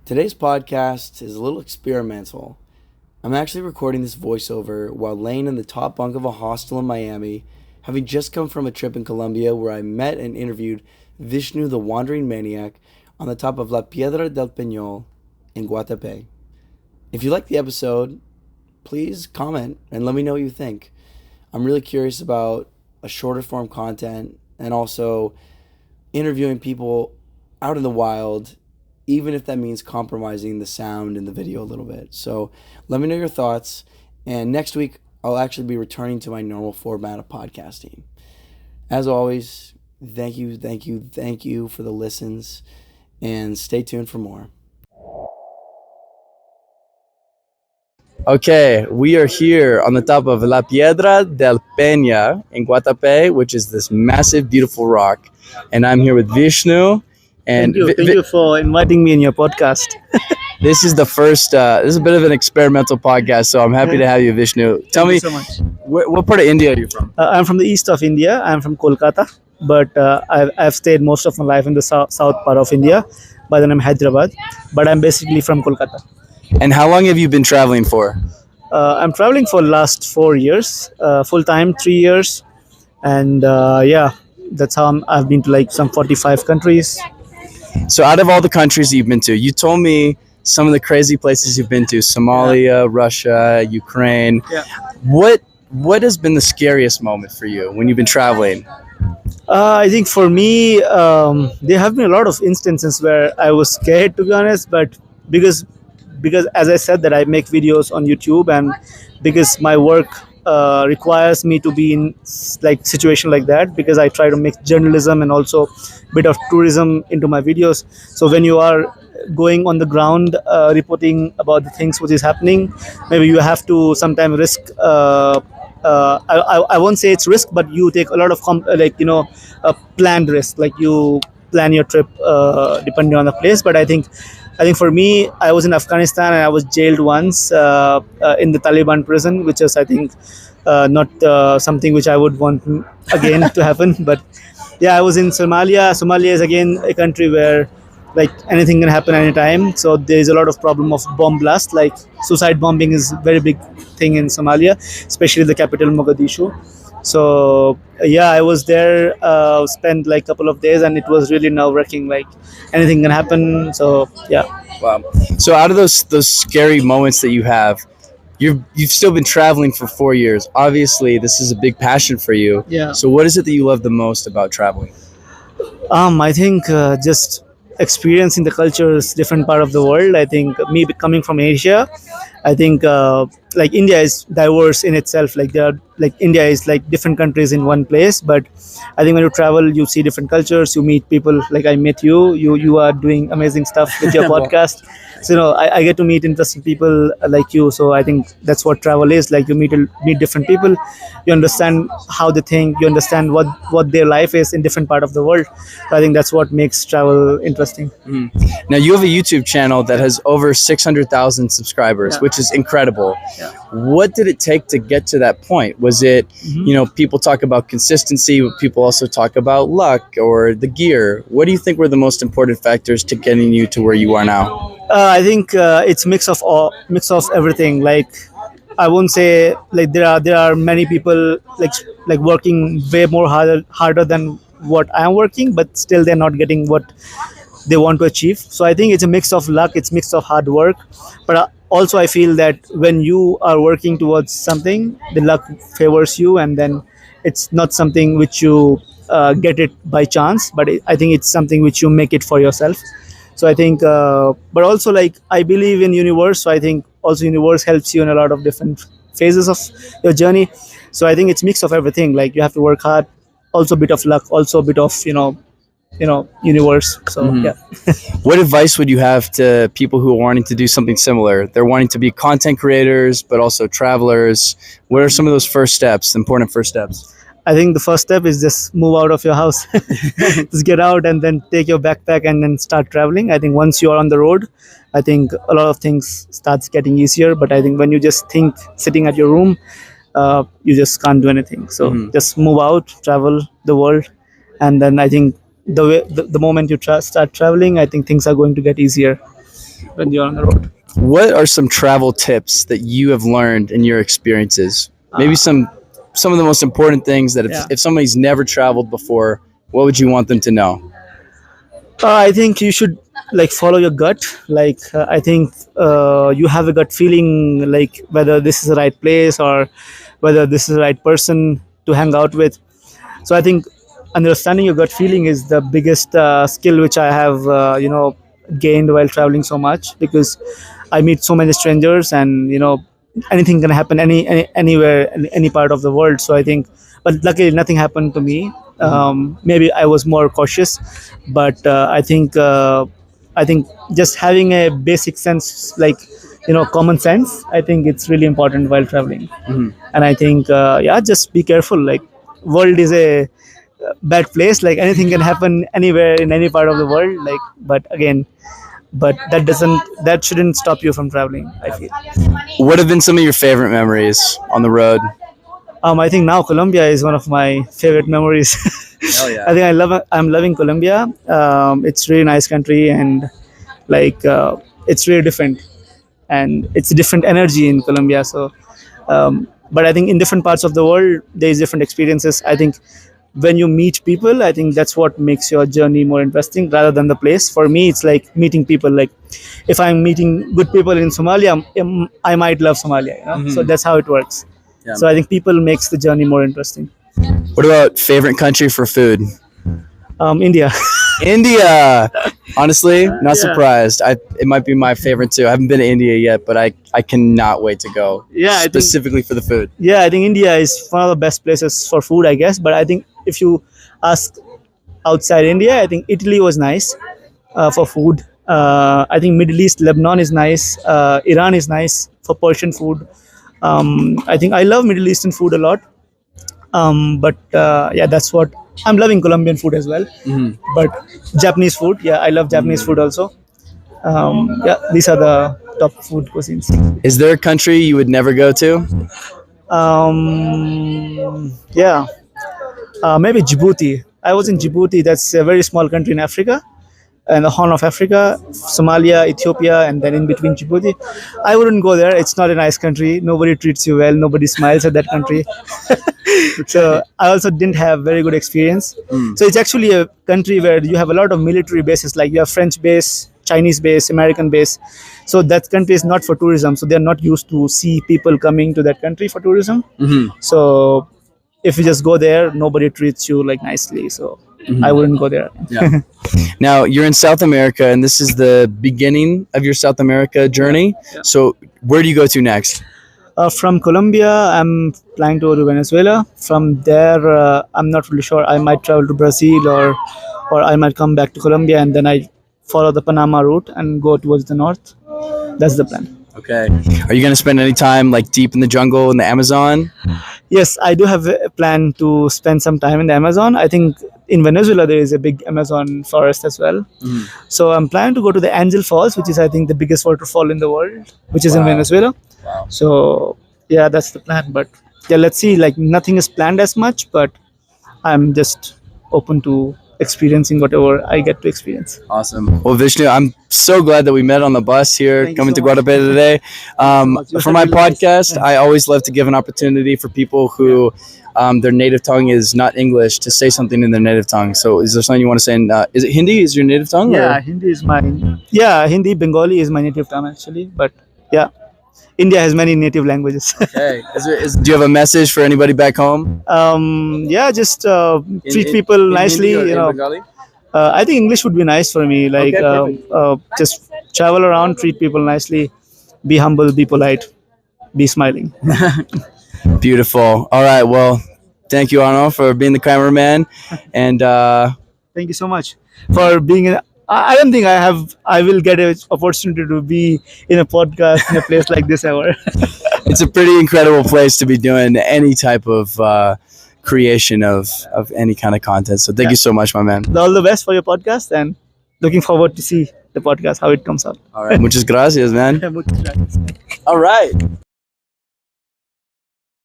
Today's podcast is a little experimental. I'm actually recording this voiceover while laying in the top bunk of a hostel in Miami, having just come from a trip in Colombia where I met and interviewed Vishnu the Wandering Maniac on the top of La Piedra del Peñol in Guatapé. If you like the episode, please comment and let me know what you think. I'm really curious about a shorter form content and also interviewing people out in the wild, even if that means compromising the sound in the video a little bit. So let me know your thoughts. And next week, I'll actually be returning to my normal format of podcasting. As always, thank you for the listens, and stay tuned for more. Okay, we are here on the top of La Piedra del Peña in Guatapé, which is this massive, beautiful rock. And I'm here with Vishnu. And Thank you for inviting me in your podcast. This is the first, this is a bit of an experimental podcast, so I'm happy to have you, Vishnu. Tell me, Thank you so much. what part of India are you from? I'm from the east of India. I'm from Kolkata, but I've stayed most of my life in the south part of India. By then I'm Hyderabad, but I'm basically from Kolkata. And how long have you been traveling for? I'm traveling for last 4 years, full time 3 years, and that's how I've been to like some 45 countries. So out of all the countries you've been to, you told me some of the crazy places you've been to: Somalia, Russia, Ukraine. Yeah. What has been the scariest moment for you when you've been traveling? I think for me, there have been a lot of instances where I was scared, to be honest, but because as I said that I make videos on YouTube, and because my work requires me to be in like situation like that, because I try to make journalism and also bit of tourism into my videos. So when you are going on the ground reporting about the things which is happening, maybe you have to sometimes risk. I won't say it's risk, but you take a lot of planned risk. Like you plan your trip depending on the place. But I think for me, I was in Afghanistan and I was jailed once in the Taliban prison, which is, I think, not something which I would want again to happen. But yeah, I was in Somalia. Somalia is again a country where like anything can happen anytime. So there is a lot of problem of bomb blast. Like suicide bombing is a very big thing in Somalia, especially the capital Mogadishu. So yeah, I was there, spent like a couple of days, and it was really nerve-wracking. Like anything can happen. So yeah. Wow. So out of those scary moments that you have, you've still been traveling for 4 years. Obviously, this is a big passion for you. Yeah. So what is it that you love the most about traveling? I think just experiencing the cultures, different part of the world. I think me coming from Asia, I think like India is diverse in itself. Like there are like India is like different countries in one place. But I think when you travel, you see different cultures. You meet people. Like I met you. You are doing amazing stuff with your podcast. So I get to meet interesting people like you. So I think that's what travel is. Like you meet different people. You understand how they think. You understand what their life is in different part of the world. So I think that's what makes travel interesting. Now you have a YouTube channel that has over 600,000 subscribers, Yeah. which is incredible. Yeah. What did it take to get to that point? Was it, people talk about consistency, but people also talk about luck or the gear. What do you think were the most important factors to getting you to where you are now? I think it's mix of everything. Like I won't say like there are many people like working way more harder than what I'm working, but still they're not getting what they want to achieve. So I think it's a mix of luck, it's mix of hard work, but also I feel that when you are working towards something, the luck favors you, and then it's not something which you get it by chance, but I think it's something which you make it for yourself. So I think but also like I believe in universe, so I think also universe helps you in a lot of different phases of your journey. So I think it's mix of everything. Like you have to work hard, also a bit of luck, also a bit of universe. So yeah. What advice would you have to people who are wanting to do something similar? They're wanting to be content creators, but also travelers. What are some of those first steps, important first steps? I think the first step is just move out of your house. Just get out and then take your backpack and then start traveling. I think once you are on the road, I think a lot of things starts getting easier. But I think when you just think sitting at your room, you just can't do anything. So just move out, travel the world, and then I think the moment you start traveling, I think things are going to get easier. when you're on the road. What are some travel tips that you have learned in your experiences? Maybe some of the most important things that if somebody's never traveled before, what would you want them to know? I think you should like follow your gut. Like I think you have a gut feeling like whether this is the right place or whether this is the right person to hang out with. So I think understanding your gut feeling is the biggest skill which I have gained while traveling so much, because I meet so many strangers, and anything can happen anywhere in any part of the world. So I think, but luckily nothing happened to me. Maybe I was more cautious, but I think just having a basic sense, like common sense, I think it's really important while traveling. And I think just be careful. Like world is a bad place. Like anything can happen anywhere in any part of the world. Like, but that shouldn't stop you from traveling, I feel. What have been some of your favorite memories on the road? I think now Colombia is one of my favorite memories. Hell yeah. I think I'm loving Colombia. It's really nice country, and like it's really different, and it's a different energy in Colombia. So, but I think in different parts of the world there's different experiences. I think when you meet people, I think that's what makes your journey more interesting rather than the place. For me, it's like meeting people. Like if I'm meeting good people in Somalia, I might love Somalia. So that's how it works. Yeah. So I think people makes the journey more interesting. What about favorite country for food? India. India. Honestly, not surprised. It might be my favorite too. I haven't been to India yet, but I cannot wait to go. Yeah, specifically for the food. Yeah, I think India is one of the best places for food, I guess. But I think if you ask outside India, I think Italy was nice for food. I think Middle East, Lebanon is nice. Iran is nice for Persian food. I think I love Middle Eastern food a lot. But that's what I'm loving. Colombian food as well. But Japanese food, I love Japanese food also. These are the top food cuisines. Is there a country you would never go to? Maybe Djibouti. I was in Djibouti. That's a very small country in Africa, and the Horn of Africa, Somalia, Ethiopia, and then in between Djibouti. I wouldn't go there. It's not a nice country. Nobody treats you well. Nobody smiles at that country. So I also didn't have very good experience. So it's actually a country where you have a lot of military bases, like you have French base, Chinese base, American base. So that country is not for tourism. So they're not used to see people coming to that country for tourism. So if you just go there, nobody treats you like nicely. So I wouldn't go there. Yeah. Now you're in South America, and this is the beginning of your South America journey. Yeah. So where do you go to next? From Colombia, I'm planning to go to Venezuela. From there, I'm not really sure. I might travel to Brazil, or I might come back to Colombia, and then I follow the Panama route and go towards the north. That's the plan. Okay. Are you going to spend any time like deep in the jungle in the Amazon? Yes, I do have a plan to spend some time in the Amazon. I think in Venezuela there is a big Amazon forest as well. So I'm planning to go to the Angel Falls, which is I think the biggest waterfall in the world, which is in Venezuela. Wow. So that's the plan. But let's see. Like nothing is planned as much, but I'm just open to experiencing whatever I get to experience. Awesome. Well, Vishnu, I'm so glad that we met on the bus here coming to Guadalajara today. For my podcast, I always love to give an opportunity for people who their native tongue is not English to say something in their native tongue. So is there something you want to say in, is it Hindi is your native tongue? Yeah, or? Hindi, Bengali is my native tongue actually. But India has many native languages. Okay. Do you have a message for anybody back home? Just treat people nicely. I think English would be nice for me. Like, just travel around, treat people nicely, be humble, be polite, be smiling. Beautiful. All right. Well, thank you, Arno, for being the cameraman, and thank you so much for being. I don't think I will get an opportunity to be in a podcast in a place like this ever. It's a pretty incredible place to be doing any type of creation of any kind of content. So thank you so much, my man. All the best for your podcast, and looking forward to see the podcast, how it comes out. All right. Muchas gracias, man. Muchas gracias. All right.